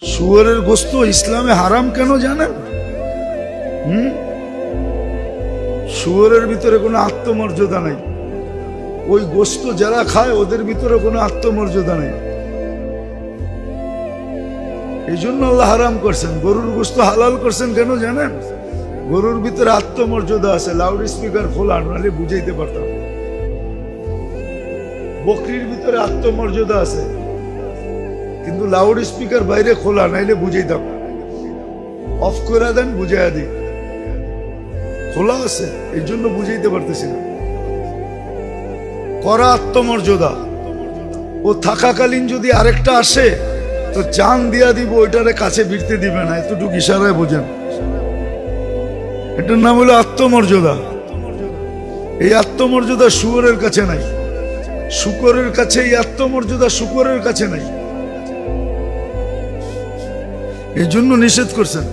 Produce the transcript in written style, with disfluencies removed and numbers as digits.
শুয়োরের গোস্ত ইসলামে হারাম কেন জানেন? শুয়োরের ভিতরে কোনো আত্মমর্যাদা নাই। ওই গোস্ত যারা খায় ওদের ভিতরে কোনো আত্মমর্যাদা নেই। এই জন্য আল্লাহ হারাম করছেন। গরুর গোস্ত হালাল করছেন কেন জানেন? গরুর ভিতরে আত্মমর্যাদা আছে। লাউড স্পিকার খোলা, নাহলে বুঝাইতে পারতাম। বকরির ভিতরে আত্মমর্যাদা আছে, কিন্তু লাউড স্পিকার বাইরে খোলা, নাইলে বুঝাইতাম। অফ করে দেন, বুঝাইয়া দিই। খোলা আছে, এই জন্য বুঝাইতে পারতেছি না। করা আত্মমর্যাদা। ও থাকাকালীন যদি আরেকটা আসে তো জান দিয়া দিব, ওইটারে কাছে ভিড়তে দিবে না। এতটুকু ইশারায় বোঝেন। এটার নাম হলো আত্মমর্যাদা। এই আত্মমর্যাদা শুয়োরের কাছে নাই। শুকরের কাছে এই আত্মমর্যাদা শুকরের কাছে নাই। এই জন্য নিষেধ করছেন।